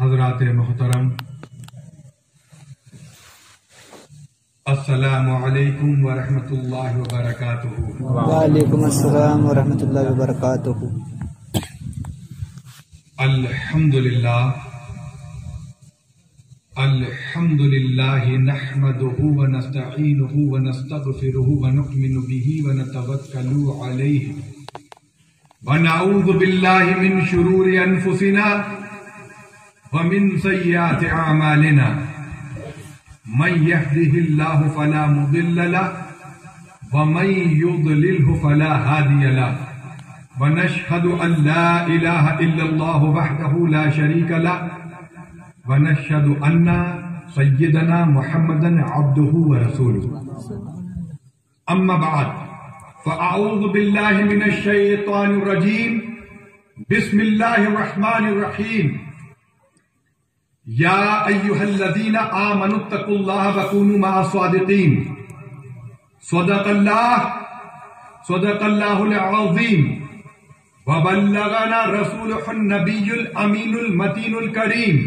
حضرات محترم، السلام علیکم ورحمۃ اللہ وبرکاتہ۔ وعلیکم السلام ورحمۃ اللہ وبرکاتہ۔ الحمد للہ نحمده ونستعینه ونستغفره ونؤمن به ونتوکل علیہ ونعوذ باللہ من شرور انفسنا ومن سیئات اعمالنا، من يهده الله فلا مضل له ومن يضلله فلا هادي له، ونشهد أن لا إله إلا الله وحده لا شريك له، ونشهد أن سيدنا محمدا عبده ورسوله۔ أما بعد، فأعوذ بالله من الشيطان الرجيم، بسم الله الرحمن الرحيم۔ یا ایھا الذین آمنوا اتقوا اللہ وکونوا مع الصادقین۔ صدق اللہ العظیم، وبلغنا رسولہ النبی الامین المتین الکریم،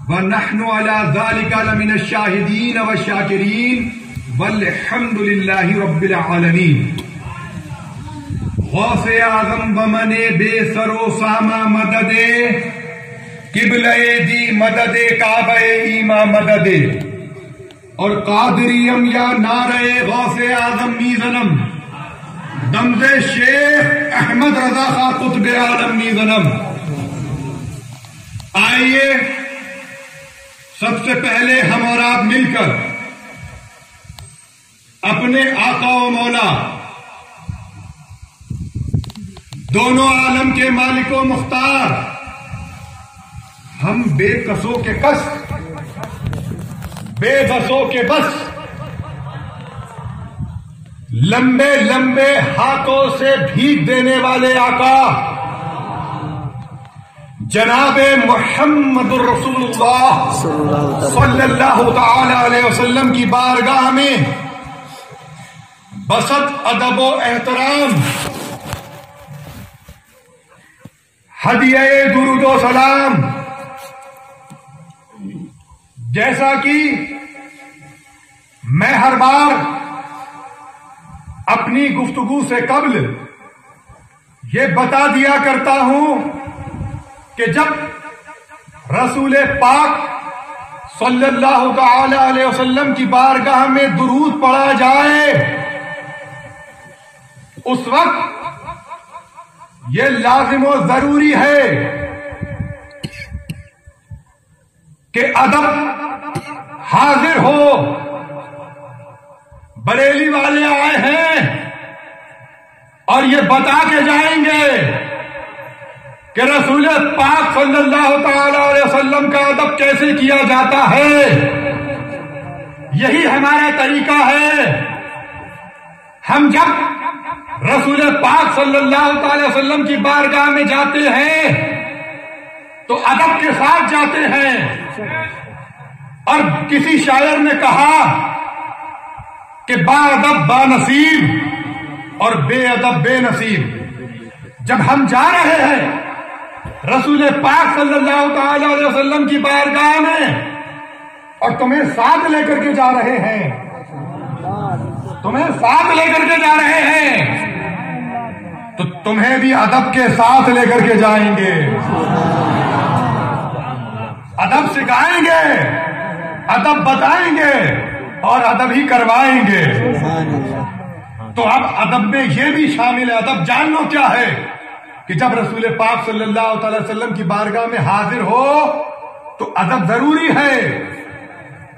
ونحن علی ذلک لمن الشاہدین والشاکرین، والحمد للہ رب العالمین۔ غوث اعظم بمن بے سر و سامہ مدد، قبلہ دی مدد کعبہ ایما مدد، اور قادریم یا نعرہ غوث اعظم میزنم، دمز شیخ احمد رضا خان قطب عالم میزنم۔ آئیے سب سے پہلے ہم اور آپ مل کر اپنے آقا و مولا، دونوں عالم کے مالک و مختار، ہم بے قصوں کے قص، بے بسوں کے بس، لمبے لمبے ہاتھوں سے بھیگ دینے والے آقا جناب محمد الرسول اللہ صلی اللہ تعالی علیہ وسلم کی بارگاہ میں بسط ادب و احترام، ہدیہ درود و سلام، جیسا کہ میں ہر بار اپنی گفتگو سے قبل یہ بتا دیا کرتا ہوں کہ جب رسول پاک صلی اللہ تعالی علیہ وسلم کی بارگاہ میں درود پڑھا جائے، اس وقت یہ لازم و ضروری ہے کہ ادب حاضر ہو۔ بریلی والے آئے ہیں اور یہ بتا کے جائیں گے کہ رسول پاک صلی اللہ تعالی علیہ وسلم کا ادب کیسے کیا جاتا ہے۔ یہی ہمارا طریقہ ہے۔ ہم جب رسول پاک صلی اللہ تعالی وسلم کی بارگاہ میں جاتے ہیں تو ادب کے ساتھ جاتے ہیں، اور کسی شاعر نے کہا کہ با ادب با نصیب اور بے ادب بے نصیب۔ جب ہم جا رہے ہیں رسول پاک صلی اللہ تعالی علیہ وسلم کی بارگاہ میں اور تمہیں ساتھ لے کر کے جا رہے ہیں، تو تمہیں بھی ادب کے ساتھ لے کر کے جائیں گے، ادب سکھائیں گے، ادب بتائیں گے اور ادب ہی کروائیں گے۔ تو اب ادب میں یہ بھی شامل ہے۔ ادب جان لو کیا ہے کہ جب رسول پاک صلی اللہ تعالی وسلم کی بارگاہ میں حاضر ہو تو ادب ضروری ہے۔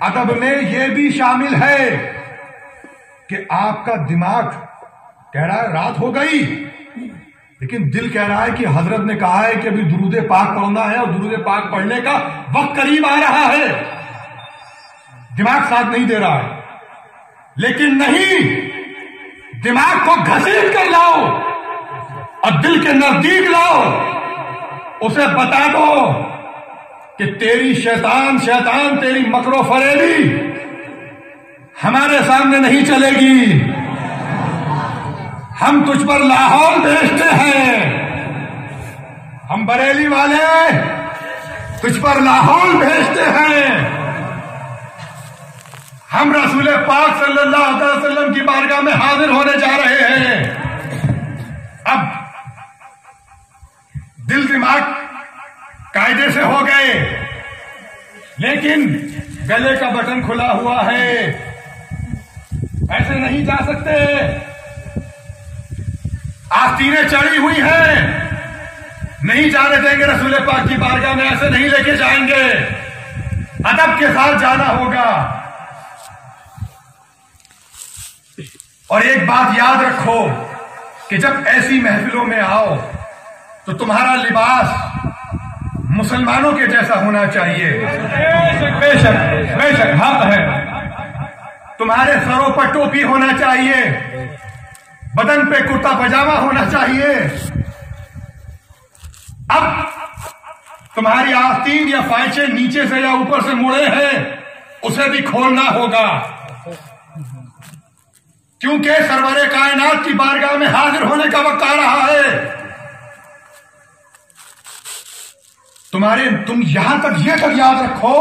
ادب میں یہ بھی شامل ہے کہ آپ کا دماغ کہہ رہا ہے رات ہو گئی، لیکن دل کہہ رہا ہے کہ حضرت نے کہا ہے کہ ابھی درود پاک پڑھنا ہے اور درود پاک پڑھنے کا وقت قریب آ رہا ہے۔ دماغ ساتھ نہیں دے رہا ہے، لیکن نہیں، دماغ کو گھسیٹ کر لاؤ اور دل کے نزدیک لاؤ، اسے بتا دو کہ تیری شیطان تیری مکر و فریبی ہمارے سامنے نہیں چلے گی۔ ہم تجھ پر لاہور بھیجتے ہیں، ہم بریلی والے تجھ پر لاہور بھیجتے ہیں. ہم رسول پاک صلی اللہ علیہ وسلم کی بارگاہ میں حاضر ہونے جا رہے ہیں. اب دل دماغ قاعدے سے ہو گئے، لیکن گلے کا بٹن کھلا ہوا ہے، ایسے نہیں جا سکتے. آستینیں چڑھی ہوئی ہیں، نہیں جانے دیں گے رسول پاک کی بارگاہ میں، ایسے نہیں لے کے جائیں گے. ادب کے ساتھ جانا ہوگا. اور ایک بات یاد رکھو کہ جب ایسی محفلوں میں آؤ تو تمہارا لباس مسلمانوں کے جیسا ہونا چاہیے. بے شک حق ہے. تمہارے سروں پر ٹوپی ہونا چاہیے، بدن پہ کرتا پاجامہ ہونا چاہیے. اب تمہاری آستین یا فائچے نیچے سے یا اوپر سے مڑے ہیں، اسے بھی کھولنا ہوگا، کیونکہ سرور کائنات کی بارگاہ میں حاضر ہونے کا وقت آ رہا ہے. تم یہاں تک یہ تک یاد رکھو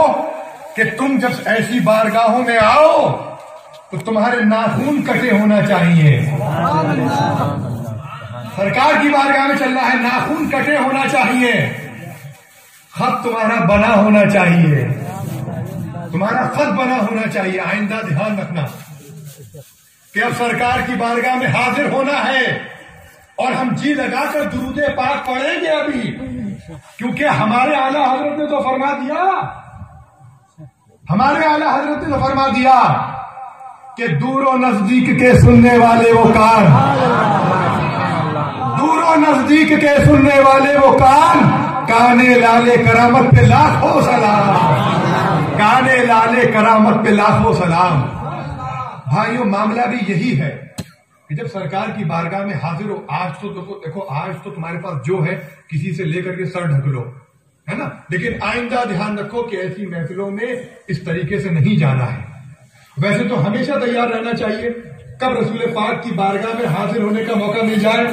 کہ تم جب ایسی بارگاہوں میں آؤ تو تمہارے ناخن کٹے ہونا چاہیے. سرکار کی بارگاہ میں چلنا ہے، ناخن کٹے ہونا چاہیے. خط تمہارا بنا ہونا چاہیے، تمہارا خط بنا ہونا چاہیے. آئندہ دھیان رکھنا کہ اب سرکار کی بارگاہ میں حاضر ہونا ہے اور ہم جی لگا کر درود پاک پڑھیں گے ابھی، کیونکہ ہمارے اعلیٰ حضرت نے تو فرما دیا، ہمارے اعلیٰ حضرت نے تو فرما دیا کہ دور و نزدیک کے سننے والے وہ کان، دور و نزدیک کے سننے والے وہ کان، کانے لالے کرامت پہ لاکھوں سلام، کانے لالے کرامت پہ لاکھوں سلام. بھائیوں، معاملہ بھی یہی ہے کہ جب سرکار کی بارگاہ میں حاضر ہو، آج تو دیکھو آج تو تمہارے پاس جو ہے کسی سے لے کر کے سر ڈھک لو، ہے نا، لیکن آئندہ دھیان رکھو کہ ایسی محفلوں میں اس طریقے سے نہیں جانا ہے. ویسے تو ہمیشہ تیار رہنا چاہیے، کب رسول پاک کی بارگاہ میں حاضر ہونے کا موقع مل جائے.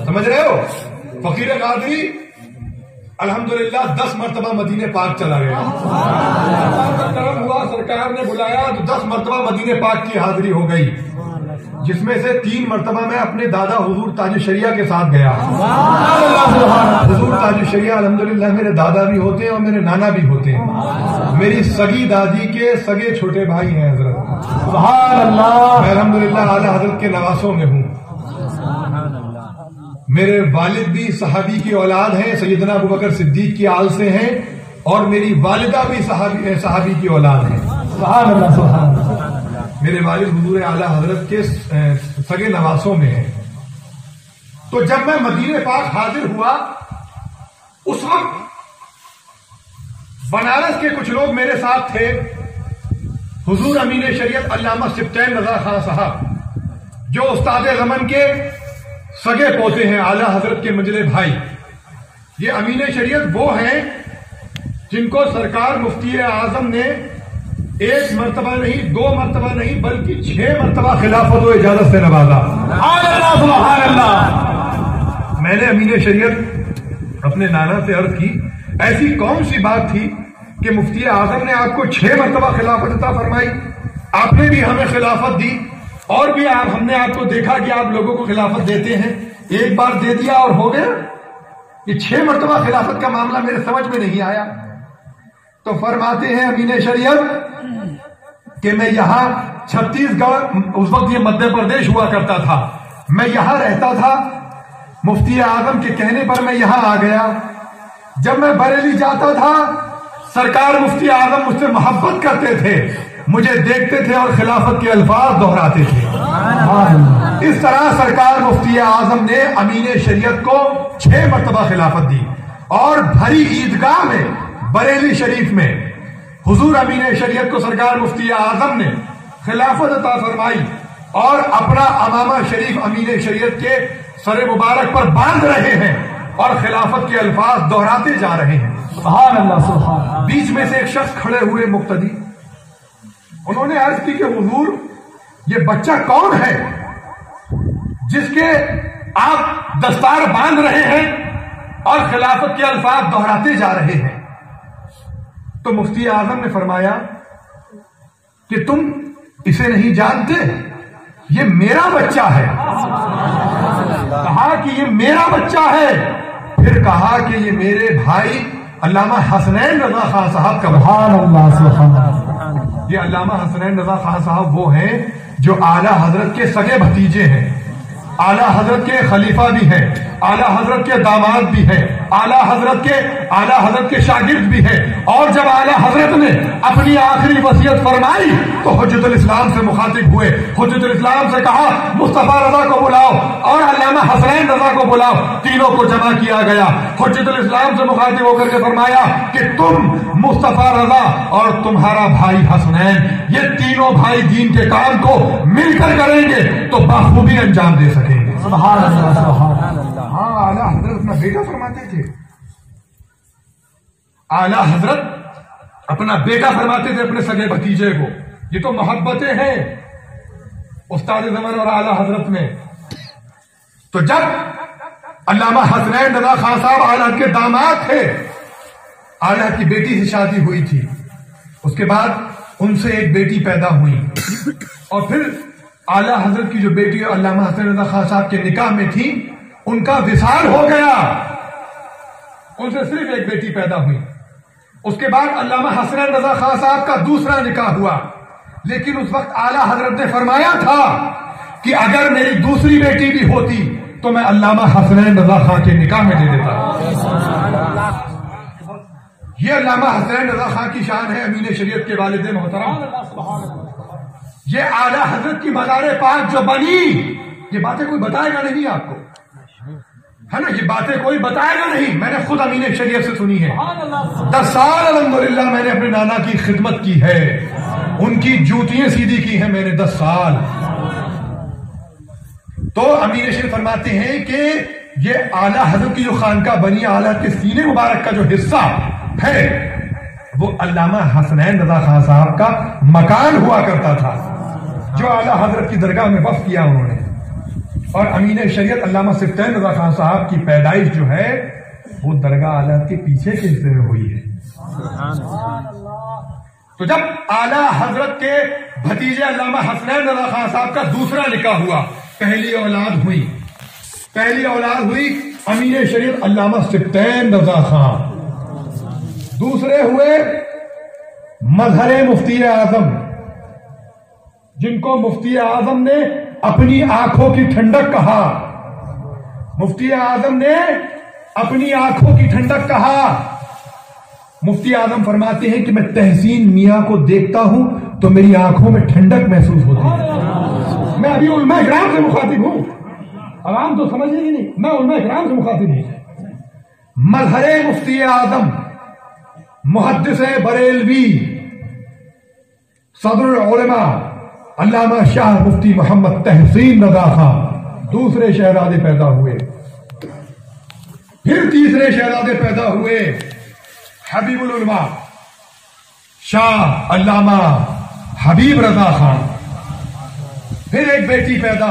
سمجھ رہے ہو؟ فقیر قادری الحمدللہ 10 مرتبہ مدینے پاک چلا گیا. کرم ہوا، سرکار نے بلایا تو 10 مرتبہ مدینے پاک کی حاضری ہو گئی، جس میں سے 3 مرتبہ میں اپنے دادا حضور تاج الشریعہ کے ساتھ گیا. حضور تاج الشریعہ الحمدللہ میرے دادا بھی ہوتے ہیں اور میرے نانا بھی ہوتے ہیں. میری سگی دادی کے سگے چھوٹے بھائی ہیں حضرت. سبحان اللہ. میں الحمدللہ اعلیٰ حضرت کے نواسوں میں ہوں. میرے والد بھی صحابی کی اولاد ہیں، سیدنا ابوبکر صدیق کی آل سے ہیں، اور میری والدہ بھی صحابی کی اولاد ہیں. سبحان اللہ سبحان اللہ. میرے والد حضور اعلیٰ حضرت کے سگے نواسوں میں ہیں. تو جب میں مدینے پاک حاضر ہوا، اس وقت بنارس کے کچھ لوگ میرے ساتھ تھے. حضور امین شریعت علامہ سبطین رضا خان صاحب، جو استاد زمن کے سگے پوتے ہیں، اعلیٰ حضرت کے منجلے بھائی. یہ امین شریعت وہ ہیں جن کو سرکار مفتی اعظم نے 1 مرتبہ نہیں، 2 مرتبہ نہیں، بلکہ 6 مرتبہ خلافت و اجازت سے نوازا. سبحان اللہ. میں نے امین شریعت اپنے نانا سے عرض کی، ایسی کون سی بات تھی کہ مفتی اعظم نے آپ کو 6 مرتبہ خلافت عطا فرمائی؟ آپ نے بھی ہمیں خلافت دی، اور بھی ہم نے آپ کو دیکھا کہ آپ لوگوں کو خلافت دیتے ہیں. ایک بار دے دیا اور ہو گیا؟ یہ 6 مرتبہ خلافت کا معاملہ میرے سمجھ میں نہیں آیا. تو فرماتے ہیں امین شریعت کہ میں یہاں چھتیس گڑھ، اس وقت یہ مدھیہ پردیش ہوا کرتا تھا، میں یہاں رہتا تھا. مفتی اعظم کے کہنے پر میں یہاں آ گیا. جب میں بریلی جاتا تھا، سرکار مفتی اعظم مجھ سے محبت کرتے تھے، مجھے دیکھتے تھے اور خلافت کے الفاظ دہراتے تھے. اس طرح سرکار مفتی اعظم نے امین شریعت کو 6 مرتبہ خلافت دی، اور بھری عیدگاہ میں بریلی شریف میں حضور امین شریعت کو سرکار مفتی اعظم نے خلافت عطا فرمائی، اور اپنا امامہ شریف امین شریعت کے سر مبارک پر باندھ رہے ہیں اور خلافت کے الفاظ دہراتے جا رہے ہیں. سبحان اللہ سبحان اللہ. بیچ میں سے ایک شخص کھڑے ہوئے مقتدی، انہوں نے عرض کی کہ حضور یہ بچہ کون ہے جس کے آپ دستار باندھ رہے ہیں اور خلافت کے الفاظ دہراتے جا رہے ہیں؟ تو مفتی اعظم نے فرمایا کہ تم اسے نہیں جانتے، یہ میرا بچہ ہے. کہا کہ یہ میرا بچہ ہے. پھر کہا کہ یہ میرے بھائی علامہ حسنین رضا خان صاحب کا. سبحان اللہ سبحان اللہ. یہ علامہ حسنین رضا خان صاحب وہ ہیں جو اعلیٰ حضرت کے سگے بھتیجے ہیں، اعلیٰ حضرت کے خلیفہ بھی ہیں، اعلیٰ حضرت کے داماد بھی ہیں، اعلیٰ حضرت کے شاگرد بھی ہیں. اور جب اعلیٰ حضرت نے اپنی آخری وصیت فرمائی تو حجت الاسلام سے مخاطب ہوئے. حجت الاسلام سے کہا مصطفیٰ رضا کو بلاؤ اور علامہ حسنین رضا کو بلاؤ. تینوں کو جمع کیا گیا. حجت الاسلام سے مخاطب ہو کر کے فرمایا کہ تم مصطفیٰ رضا اور تمہارا بھائی حسنین، یہ تینوں بھائی دین کے کام کو مل کر کریں گے تو بخوبی انجام دے سکیں گے. سبحان اللہ سبحان اللہ. ہاں اعلیٰ حضرت اپنا بیٹا فرماتے تھے، اعلیٰ حضرت اپنا بیٹا فرماتے تھے اپنے سگے بھتیجے کو. یہ تو محبتیں ہیں استاد زمان اور اعلیٰ حضرت میں. تو جب علامہ حسنین رضا خان صاحب اعلیٰ کے داماد تھے، اعلیٰ کی بیٹی سے شادی ہوئی تھی، اس کے بعد ان سے ایک بیٹی پیدا ہوئی، اور پھر اعلیٰ حضرت کی جو بیٹی علامہ حسنین رضا خان صاحب کے نکاح میں تھی ان کا وصال ہو گیا. ان سے صرف ایک بیٹی پیدا ہوئی. اس کے بعد علامہ حسنین رضا خان صاحب کا دوسرا نکاح ہوا. لیکن اس وقت اعلیٰ حضرت نے فرمایا تھا کہ اگر میری دوسری بیٹی بھی ہوتی تو میں علامہ حسنین رضا خان کے نکاح میں دے دیتا. یہ علامہ حسنین رضا خان کی شان ہے، امین شریعت کے والد محترم. یہ اعلیٰ حضرت کی مزار پاک جو بنی، یہ باتیں کوئی بتائے گا نہیں آپ کو، ہے نا، یہ باتیں کوئی بتائے گا نہیں. میں نے خود امین شریعت سے سنی ہے. 10 سال الحمدللہ میں نے اپنے نانا کی خدمت کی ہے، ان کی جوتیاں سیدھی کی ہیں میں نے 10 سال. تو امین شریعت فرماتے ہیں کہ یہ اعلیٰ حضرت کی جو خانقاہ بنی، اعلیٰ کے سینے مبارک کا جو حصہ ہے وہ علامہ حسنین رضا خان صاحب کا مکان ہوا کرتا تھا، جو اعلیٰ حضرت کی درگاہ میں وقف کیا انہوں نے. اور امین شریعت علامہ سبطین رضا خان صاحب کی پیدائش جو ہے وہ درگاہ اعلیٰ کے پیچھے کے حصے میں ہوئی ہے. تو جب اعلیٰ حضرت کے بھتیجے علامہ حسنین رضا خان صاحب کا دوسرا نکاح ہوا، پہلی اولاد ہوئی امین شریعت علامہ سبطین رضا خان. دوسرے ہوئے مظہر مفتی اعظم، جن کو مفتی اعظم نے اپنی آنکھوں کی ٹھنڈک کہا. مفتی اعظم نے اپنی آنکھوں کی ٹھنڈک کہا. مفتی اعظم فرماتے ہیں کہ میں تحسین میاں کو دیکھتا ہوں تو میری آنکھوں میں ٹھنڈک محسوس ہوتی ہے. میں ابھی علماء کرام سے مخاطب ہوں، عوام تو سمجھے گی نہیں، میں علماء کرام سے مخاطب ہوں. مظہر مفتی اعظم، محدث بریلوی، صدر العلماء علامہ شاہ مفتی محمد تحسین رضا خان دوسرے شہزادے پیدا ہوئے. پھر تیسرے شہزادے پیدا ہوئے حبیب العلماء شاہ علامہ حبیب رضا خان. پھر ایک بیٹی پیدا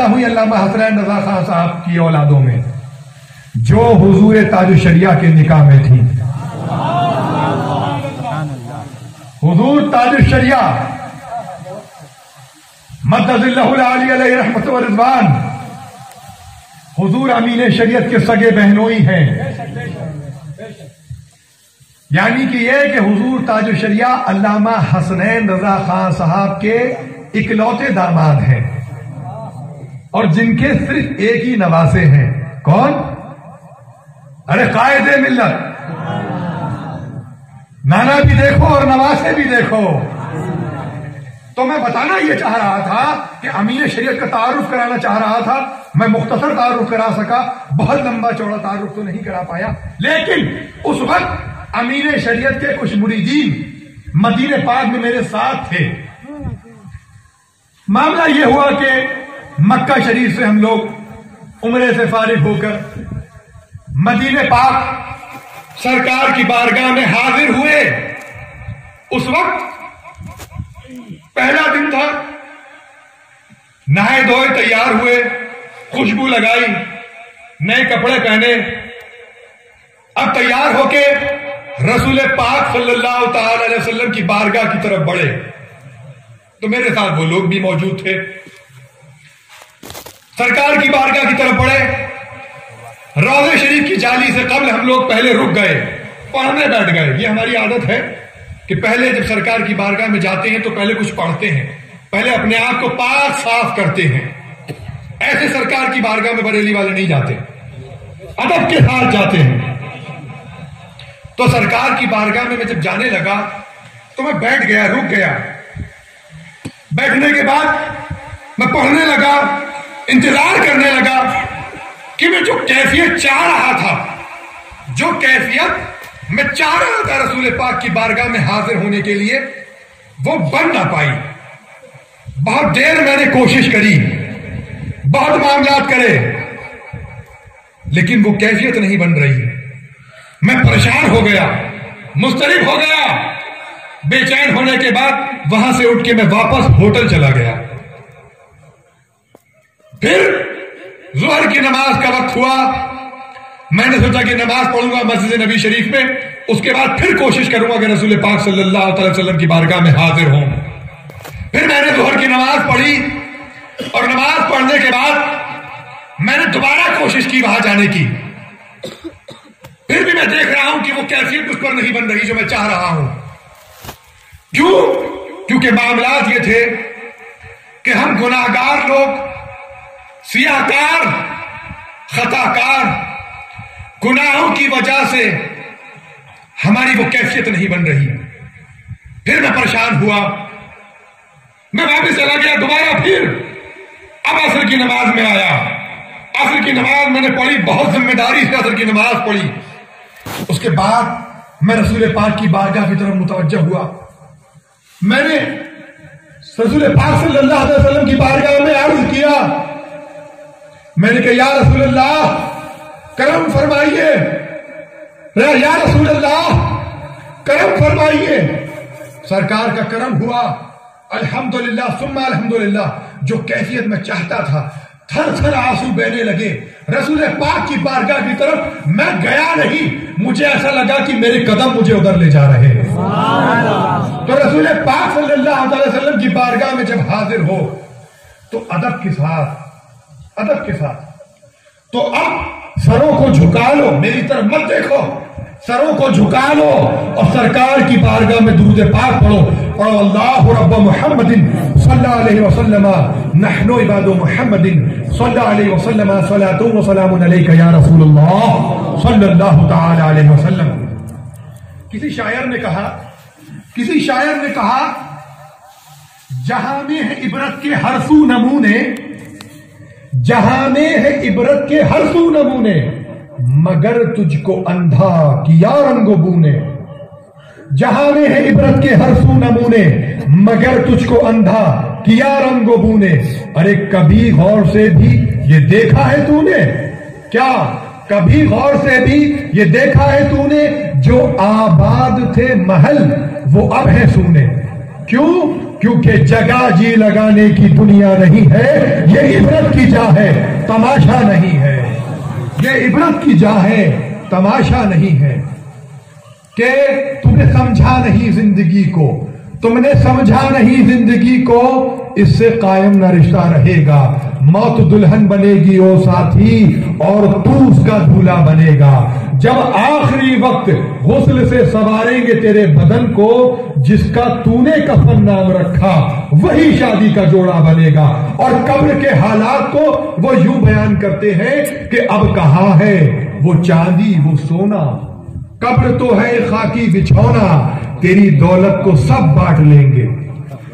ہوئی علامہ حسنین رضا خان صاحب کی اولادوں میں، جو حضور تاج الشریعہ کے نکاح میں تھی. حضور تاج الشریعہ مدد اللہ العالی علیہ رحمت و رضوان حضور امین شریعت کے سگے بہنوئی ہیں. یعنی کہ یہ کہ حضور تاج الشریعہ علامہ حسنین رضا خان صاحب کے اکلوتے داماد ہیں، اور جن کے صرف ایک ہی نواسے ہیں. کون؟ ارے قائد ملت، نانا بھی دیکھو اور نواسے بھی دیکھو. تو میں بتانا یہ چاہ رہا تھا کہ امین شریعت کا تعارف کرانا چاہ رہا تھا. میں مختصر تعارف کرا سکا، بہت لمبا چوڑا تعارف تو نہیں کرا پایا. لیکن اس وقت امین شریعت کے کچھ مریدین مدینہ پاک میں میرے ساتھ تھے. معاملہ یہ ہوا کہ مکہ شریف سے ہم لوگ عمرے سے فارغ ہو کر مدینہ پاک سرکار کی بارگاہ میں حاضر ہوئے. اس وقت پہلا دن تھا، نہائے دھوئے تیار ہوئے، خوشبو لگائی، نئے کپڑے پہنے، اب تیار ہو کے رسول پاک صلی اللہ تعالی علیہ وسلم کی بارگاہ کی طرف بڑھے تو میرے ساتھ وہ لوگ بھی موجود تھے. سرکار کی بارگاہ کی طرف بڑھے. روضہ شریف کی جالی سے قبل ہم لوگ پہلے رک گئے, پڑھنے بیٹھ گئے. یہ ہماری عادت ہے کہ پہلے جب سرکار کی بارگاہ میں جاتے ہیں تو پہلے کچھ پڑھتے ہیں, پہلے اپنے آپ کو پاک صاف کرتے ہیں. ایسے سرکار کی بارگاہ میں بریلی والے نہیں جاتے, ادب کے ساتھ جاتے ہیں. تو سرکار کی بارگاہ میں جب جانے لگا تو میں بیٹھ گیا, رک گیا. بیٹھنے کے بعد میں پڑھنے لگا, انتظار کرنے لگا کہ میں جو کیفیت چاہ رہا تھا, جو کیفیت میں چاہ رہا تھا رسول پاک کی بارگاہ میں حاضر ہونے کے لیے, وہ بن نہ پائی. بہت دیر میں نے کوشش کری, بہت معاملات کرے, لیکن وہ کیفیت نہیں بن رہی. میں پریشان ہو گیا, مضطرب ہو گیا. بے چین ہونے کے بعد وہاں سے اٹھ کے میں واپس ہوٹل چلا گیا. پھر ظہر کی نماز کا وقت ہوا. میں نے سوچا کہ نماز پڑھوں گا مسجد نبی شریف میں, اس کے بعد پھر کوشش کروں گا کہ رسول پاک صلی اللہ علیہ وسلم کی بارگاہ میں حاضر ہوں. پھر میں نے ظہر کی نماز پڑھی, اور نماز پڑھنے کے بعد میں نے دوبارہ کوشش کی وہاں جانے کی. پھر بھی میں دیکھ رہا ہوں کہ وہ کیفیت اس پر نہیں بن رہی جو میں چاہ رہا ہوں. کیوں؟ کیونکہ معاملات یہ تھے کہ ہم گناہگار لوگ, سیاہکار, خطاکار, گناہوں کی وجہ سے ہماری وہ کیفیت نہیں بن رہی. پھر میں پریشان ہوا, میں واپس چلا گیا دوبارہ. پھر اب عصر کی نماز میں آیا. عصر کی نماز میں نے پڑھی, بہت ذمہ داری سے عصر کی نماز پڑھی. اس کے بعد میں رسول پاک کی بارگاہ کی طرف متوجہ ہوا. میں نے رسول پاک صلی اللہ علیہ وسلم کی بارگاہ میں عرض کیا, میں نے کہا یا رسول اللہ کرم فرمائیے, یا رسول اللہ کرم فرمائیے. سرکار کا کرم ہوا, الحمدللہ ثم الحمدللہ. جو کیفیت میں چاہتا تھا, تھر تھر آنسو بہنے لگے. رسول پاک کی بارگاہ کی طرف میں گیا نہیں, مجھے ایسا لگا کہ میرے قدم مجھے ادھر لے جا رہے ہیں. تو رسول پاک صلی اللہ علیہ وسلم کی بارگاہ میں جب حاضر ہو تو ادب کے ساتھ, ادب کے ساتھ. تو اب سروں کو جھکا لو, میری طرف مت دیکھو, سروں کو جھکا لو اور سرکار کی بارگاہ میں درود پاک پڑھو. پڑھو اللہ رب محمد صلی اللہ علیہ وسلم نحن عباد محمد صلی اللہ علیہ وسلم صلاۃ و سلام علیک یا رسول اللہ صلی اللہ تعالی علیہ وسلم. کسی شاعر نے کہا جہاں میں ہے عبرت کے ہر سو نمونے, جہاں میں ہے عبرت کے ہر سو نمونے, مگر تجھ کو اندھا کیا رنگ و بو نے. جہاں میں ہے عبرت کے ہر سو نمونے, مگر تجھ کو اندھا کیا رنگ و بو نے. ارے کبھی غور سے بھی یہ دیکھا ہے تو نے, کیا کبھی غور سے بھی یہ دیکھا ہے تو نے, جو آباد تھے محل وہ اب ہے سونے. کیوں؟ کیونکہ جگہ جی لگانے کی دنیا نہیں ہے, یہ عبرت کی جا ہے, تماشا نہیں ہے. یہ عبرت کی جا ہے, تماشا نہیں ہے. کہ تم نے سمجھا نہیں زندگی کو, تم نے سمجھا نہیں زندگی کو, اس سے قائم نہ رشتہ رہے گا. موت دلہن بنے گی او ساتھی, اور تو اس کا دولہا بنے گا. جب آخری وقت غسل سے سواریں گے تیرے بدن کو, جس کا تو نے کفن نام رکھا وہی شادی کا جوڑا بنے گا. اور قبر کے حالات کو وہ یوں بیان کرتے ہیں کہ اب کہاں ہے وہ چاندی وہ سونا, قبر تو ہے خاکی بچھونا. تیری دولت کو سب بانٹ لیں گے,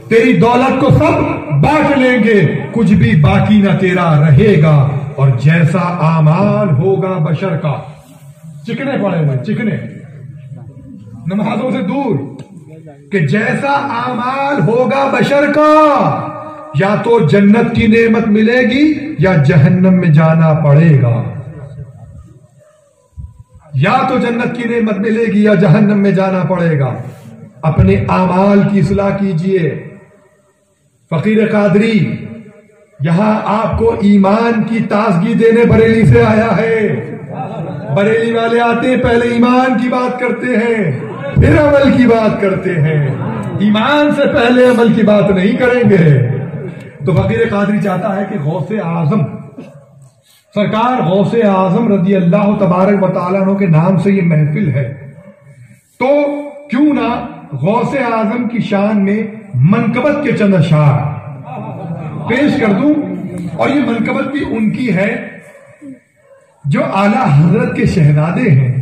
تیری دولت کو سب بانٹ لیں گے, کچھ بھی باقی نہ تیرا رہے گا. اور جیسا اعمال ہوگا بشر کا, چکنے پڑے ہوئے چکنے نمازوں سے دور, کہ جیسا اعمال ہوگا بشر کا, یا تو جنت کی نعمت ملے گی یا جہنم میں جانا پڑے گا. یا تو جنت کی نعمت ملے گی یا جہنم میں جانا پڑے گا. اپنے اعمال کی اصلاح کیجئے. فقیر قادری یہاں آپ کو ایمان کی تازگی دینے بریلی سے آیا ہے. بریلی والے آتے ہیں پہلے ایمان کی بات کرتے ہیں پھر عمل کی بات کرتے ہیں، ایمان سے پہلے عمل کی بات نہیں کریں گے۔ تو فقیر قادری چاہتا ہے کہ غوث اعظم سرکار غوث اعظم رضی اللہ تبارک و تعالیٰ عنہ کے نام سے یہ محفل ہے، تو کیوں نہ غوث اعظم کی شان میں منقبت کے چند اشعار پیش کر دوں، اور یہ منقبت بھی ان کی ہے جو اعلیٰ حضرت کے شہزادے ہیں،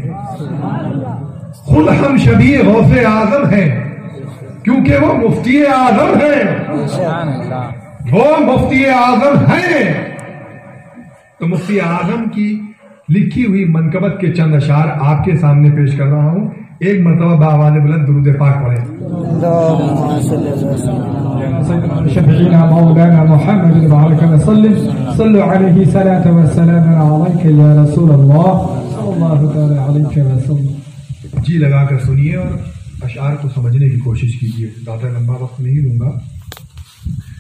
خود ہم شبیہ غوث اعظم ہیں کیونکہ وہ مفتی اعظم ہیں، وہ مفتی اعظم ہیں۔ تو مفتی اعظم کی لکھی ہوئی منقبت کے چند اشعار آپ کے سامنے پیش کر رہا ہوں، ایک مرتبہ بآواز بلند درود پاک پڑھیں۔ شفيعنا مولانا محمد وبارك وسلم صلوا عليه صلاة والسلام عليك يا رسول الله صلى الله تعالى عليك وسلم۔ جی لگا کر سنیے اور اشعار کو سمجھنے کی کوشش کیجیے، زیادہ لمبا وقت نہیں لوں گا،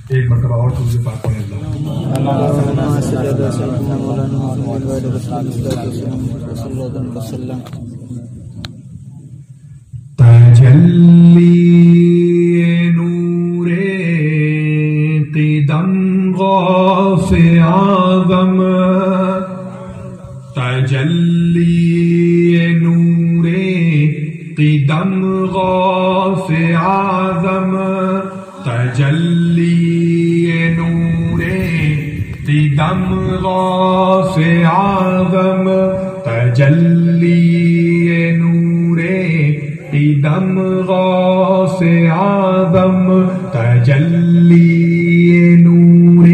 ایک مرتبہ اور درود پاک پڑھیں۔ تجلی نور قدم غوث اعظم، تجلی نور قدم غوث اعظم، تجلی نور قدم غوث اعظم، تجلی نور قدم غوث اعظم، تجلی نور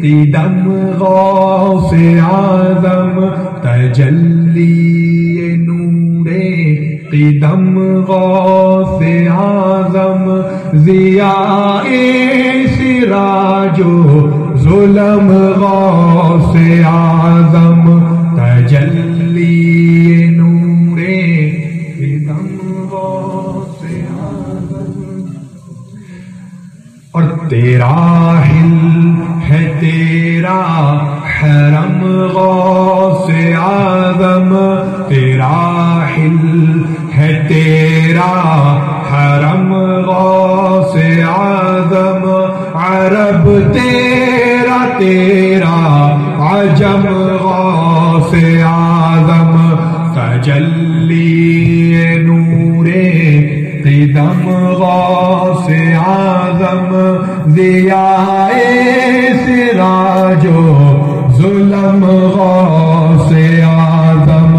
قدم غوث اعظم، تجلی نور قدم غوث اعظم، ضیاء سراج و ظلم غوث اعظم، تجلی نور قدم غوث اعظم۔ اور تیرا ہل ہے تیرا حرم غوث اعظم، تیرا ہل ہے تیرا حرم غوث اعظم، عرب تیرا تیرا عجم غوث اعظم، تجلی نور قدم غوث اعظم، ضیاء سراج و ظلم غوث اعظم۔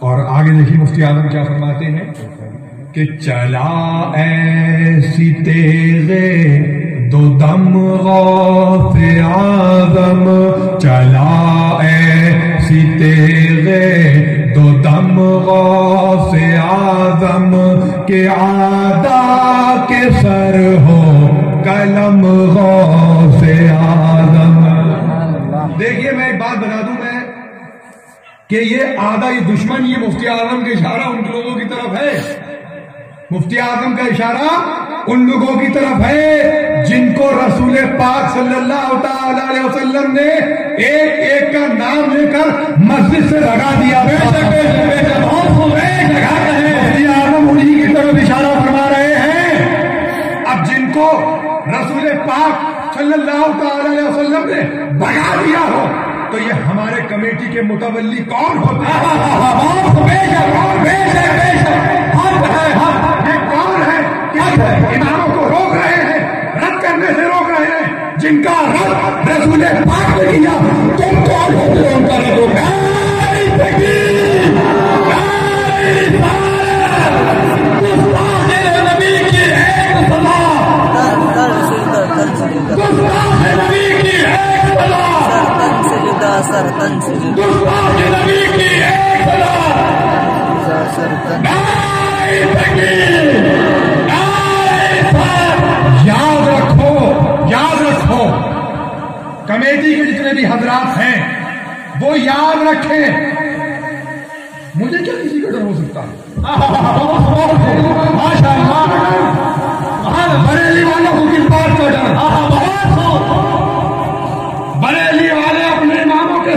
اور آگے دیکھیے مفتی اعظم کیا فرماتے ہیں کہ چلا ایسی تیغے دو دم غوث اعظم، چلا ایسی تیغے دو دم غوث اعظم، کہ عادا کے سر ہو قلم غوث اعظم۔ دیکھیے میں ایک بات بتا دوں میں کہ یہ آدھا یہ دشمن، یہ مفتی اعظم کا اشارہ ان لوگوں کی طرف ہے، مفتی اعظم کا اشارہ ان لوگوں کی طرف ہے جن کو رسول پاک صلی اللہ تعالی علیہ وسلم نے ایک ایک کا نام لے کر مسجد سے لگا دیا۔ مفتی اعظم انہی کی طرف اشارہ فرما رہے ہیں۔ اب جن کو رسول پاک صلی اللہ تعالی علیہ وسلم نے بھگا دیا ہو تو یہ ہمارے کمیٹی کے متولی کون ہوتے ہیں؟ یہ کون ہے کہ اماموں کو روک رہے ہیں، رد کرنے سے روک رہے ہیں، جن کا رد رسول پاک نے کیا، تم کون ہوتے ہو ان کا رد ہوگا؟ یاد رکھو، یاد رکھو، کمیٹی کے جتنے بھی حضرات ہیں وہ یاد رکھیں، مجھے کیا کسی کا ڈر ہو سکتا ہے؟ بریلی والوں کو کس بات کا ڈر؟ بریلی والے اپنے اماموں کے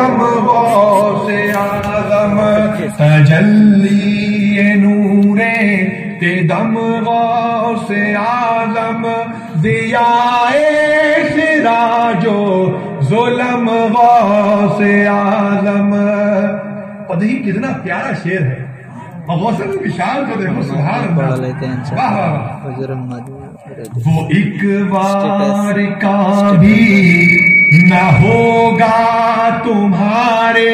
دم غوث اعظم تجلی نور تے دم غوث اعظم ضیائے سراج و ظلم غوث اعظم. اور دیکھیے کتنا پیارا شعر ہے. اور غوث وشال کو دیکھو سبحان اللہ. وہ ایک بار کا بھی نہ ہوگا تمہارے،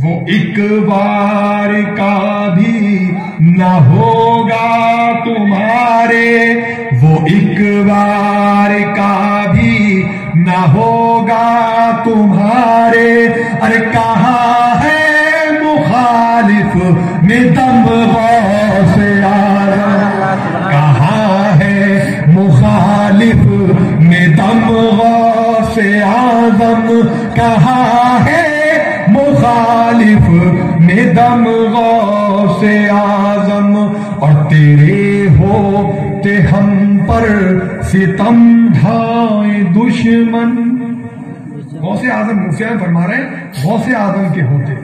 وہ ایک بار کا بھی نہ ہوگا تمہارے، وہ ایک بار کا بھی نہ ہوگا تمہارے. ارے کہاں ہے مخالف میں دم غوث اعظم، کہاں ہے مخالف میں دم غوث اعظم، کہاں ہے مخالف میں دم غوث اعظم. اور تیرے ہوتے ہم پر ستم ڈھائے دشمن. غوث اعظم مفتی فرما رہے ہیں غوث اعظم کے ہوتے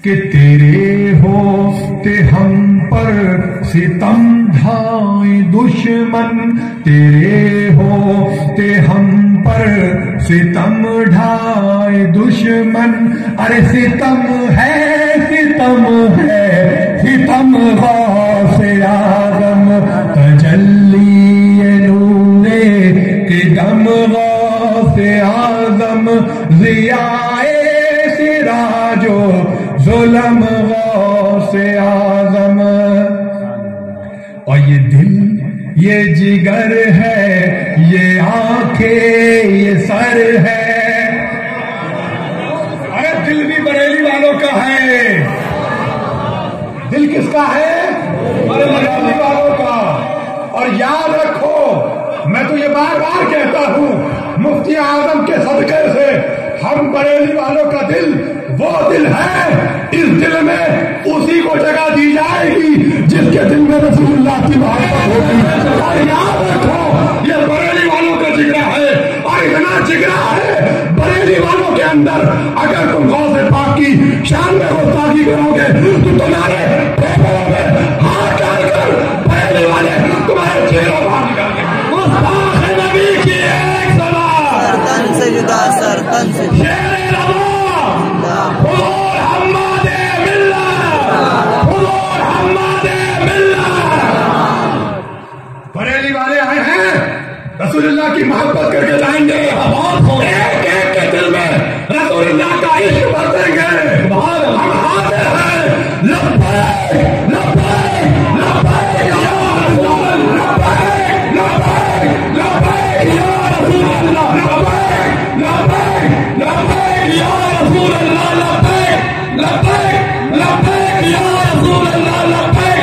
کہ تیرے ہوتے ہم پر ستم ڈھائے دشمن، تیرے ہوتے ہم پر ستم ڈھائے دشمن. ارے ستم ہے ستم غوث اعظم تجلی نور کے دم غوث اعظم ضیائے سراج و ظلم غوث اعظم. اور یہ دل یہ جگر ہے، یہ آنکھیں یہ سر ہے. ارے دل بھی بریلی والوں کا ہے. دل کس کا ہے؟ بریلی والوں کا. اور یاد رکھو میں تو یہ بار بار کہتا ہوں مفتی اعظم کے صدقے سے ہم بریلی والوں کا دل وہ دل ہے، اس دل میں اسی کو جگہ دی جائے گی جس کے دل میں رسول اللہ کی محبت ہوگی. اور یاد رکھو یہ بریلی والوں کا جگرا ہے، اور اتنا جگرا ہے بریلی والوں کے اندر. اگر تم غوث پاک کی شان میں گستاخی کرو گے تو تمہارے پھیپھڑوں میں ہاتھ ڈال کر بریلی والے تمہارے چہروں باہر نکال گے. گستاخ نبی کی ایک سلام تن سے جدا سر تن سے شیر حضور حماد ملت، حضور حماد ملت. بریلی والے آئے ہیں رسول اللہ کی محبت کر کے جائیں گے. ایک ایک کے دل میں رسول اللہ کا عشق بھر دیں گے. ہم حاضر ہیں. لبیک لبیک لبیک یا رسول اللہ، لبیک لبیک لبیک یا رسول اللہ، لبیک لبیک لبیک یا رسول اللہ، لبیک لبیک لبیک یا رسول اللہ، لبیک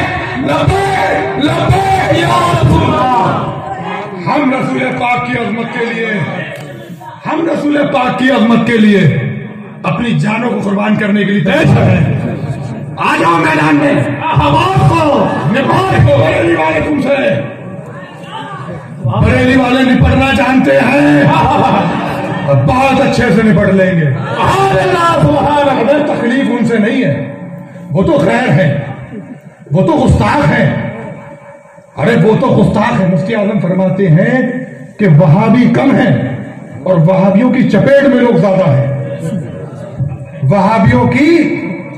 لبیک لبیک یا رسول اللہ. ہم رسول پاک کی عظمت کے لیے، ہم رسول پاک کی عظمت کے لیے اپنی جانوں کو قربان کرنے کے لیے تیار ہیں. آ جاؤ میدان میں. حماد کو نپال کو بریلی والے تم سے بریلی والے نپٹنا جانتے ہیں، بہت اچھے سے نپٹ لیں گے. تکلیف ان سے نہیں ہے، وہ تو خیر ہے، وہ تو گستاخ ہے. ارے وہ تو گستاخ ہے. مفتی اعظم فرماتے ہیں کہ وہابی کم ہیں اور وہابیوں کی چپیٹ میں لوگ زیادہ ہیں. وہابیوں کی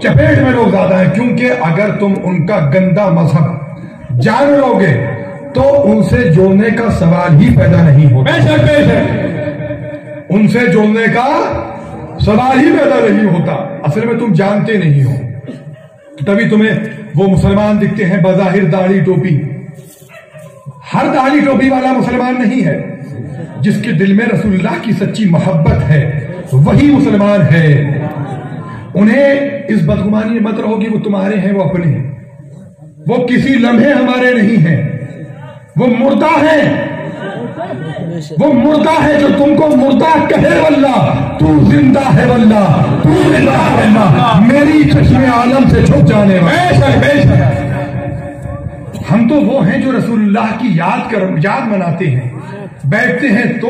چپیٹ میں لوگ زیادہ ہیں، کیونکہ اگر تم ان کا گندا مذہب جان لو گے تو ان سے جوڑنے کا سوال ہی پیدا نہیں ہوگا. ان سے جوڑنے کا سوال ہی پیدا نہیں ہوتا. اصل میں تم جانتے نہیں ہو، تبھی تمہیں وہ مسلمان دکھتے ہیں بظاہر داڑھی ٹوپی. ہر داڑھی ٹوپی والا مسلمان نہیں ہے. جس کے دل میں رسول اللہ کی سچی محبت ہے وہی مسلمان ہے. انہیں اس بدگمانی میں مت رہو کہ وہ تمہارے ہیں، وہ اپنے ہیں. وہ کسی لمحے ہمارے نہیں ہیں، وہ مردہ ہیں. وہ مردہ ہے جو تم کو مردہ کہے واللہ، تو زندہ ہے واللہ، تو زندہ ہے واللہ، میری چشم عالم سے چھپ جانے والا. ہم تو وہ ہیں جو رسول اللہ کی یاد مناتے ہیں، بیٹھتے ہیں تو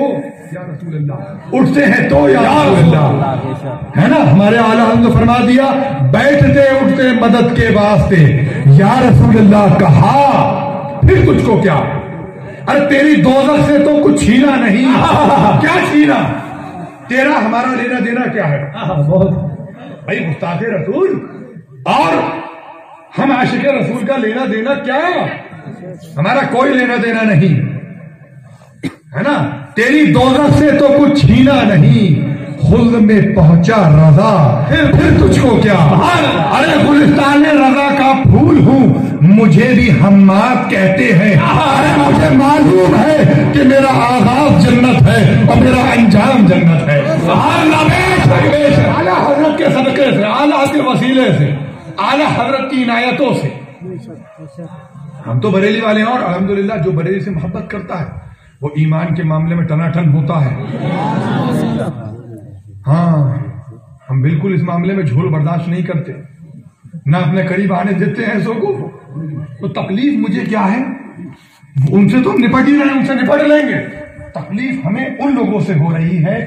یا رسول اللہ، اٹھتے ہیں تو یا رسول اللہ، ہے نا؟ ہمارے اعلیٰ حضرت نے فرما دیا بیٹھتے اٹھتے مدد کے واسطے یا رسول اللہ کہا، پھر تجھ کو کیا؟ ارے تیری دوزخ سے تو کچھ چھینا نہیں، کیا چھینا؟ تیرا ہمارا لینا دینا کیا ہے؟ بہت بھائی گستاخ رسول اور ہم عاشق رسول کا لینا دینا کیا؟ ہمارا کوئی لینا دینا نہیں، ہے نا؟ تیری دوزخ سے تو کچھ چھینا نہیں، خلد میں پہنچا رضا، پھر تجھ کو کیا؟ ارے گلستان رضا کا پھول ہوں، مجھے بھی حماد کہتے ہیں، ارے مجھے معلوم ہے کہ میرا آغاز جنت ہے اور میرا انجام جنت ہے۔ اعلیٰ حضرت کے صدقے سے، اعلیٰ حضرت کے وسیلے سے، اعلیٰ حضرت کی عنایتوں سے ہم تو بریلی والے ہیں، اور الحمدللہ جو بریلی سے محبت کرتا ہے وہ ایمان کے معاملے میں ٹناٹن ہوتا ہے۔ ہاں ہم بالکل اس معاملے میں جھول برداشت نہیں کرتے، نہ اپنے قریب آنے دیتے ہیں ایسوں کو۔ تو تکلیف مجھے کیا ہے؟ ان سے تو نپٹ ہی رہے ہیں، ان سے نپٹ لیں گے۔ تکلیف ہمیں ان لوگوں سے ہو رہی ہے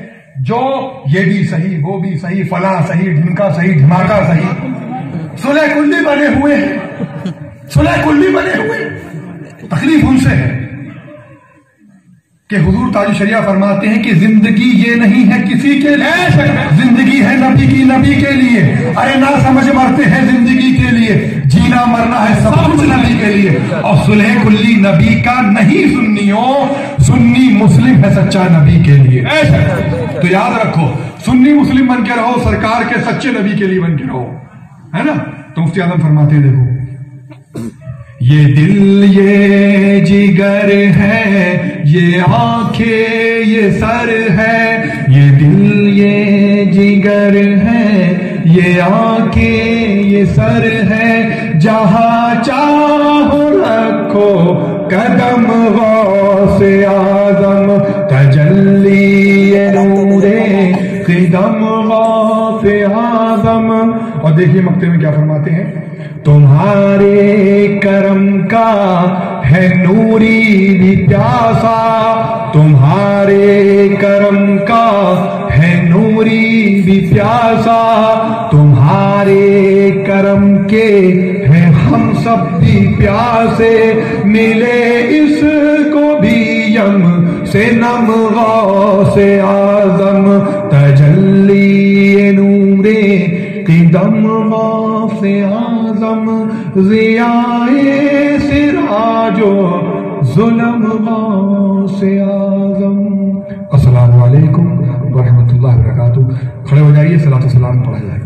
جو یہ بھی صحیح وہ بھی صحیح، فلاں صحیح ڈھمکا صحیح دھماکہ صحیح، صلح کلی بنے ہوئے ہیں، صلح کلی بنے ہوئے۔ تکلیف ان سے ہے کہ حضور تاج شریعہ فرماتے ہیں کہ زندگی یہ نہیں ہے کسی کے لیے، زندگی ہے نبی کی، نبی کے لیے۔ ارے نہ سمجھ مرتے ہیں زندگی کے لیے، جینا مرنا ہے سب کچھ نبی کے لیے۔ اور صلح کلی نبی کا نہیں سنیوں، سنی مسلم ہے سچا نبی کے لیے۔ تو یاد رکھو، سنی مسلم بن کے رہو، سرکار کے سچے نبی کے لیے بن کے رہو، ہے نا؟ تو مفتی اعظم فرماتے ہیں دیکھو، یہ دل یہ جگر ہے، یہ آنکھیں یہ سر ہے، یہ دل یہ جگر ہے، یہ آنکھیں یہ سر ہے، جہاں چاہو رکھو قدم غوث اعظم، تجلی نور قدم غوث اعظم۔ اور دیکھیے مقطع میں کیا فرماتے ہیں، تمہارے کرم کا ہے نوری بھی پیاسا، تمہارے کرم کا ہے نوری بھی پیاسا، تمہارے کرم کے ہیں ہم سب بھی پیاسے، ملے اس کو بھی یم سے نم غوث اعظم، تجلی نور قدم غوث اعظم، ضیائے سراج و ظلم غوث اعظم۔ السلام علیکم ورحمۃ اللہ وبرکاتہ۔ کھڑے ہو جائیے، صلاۃ و سلام پڑھا جائے۔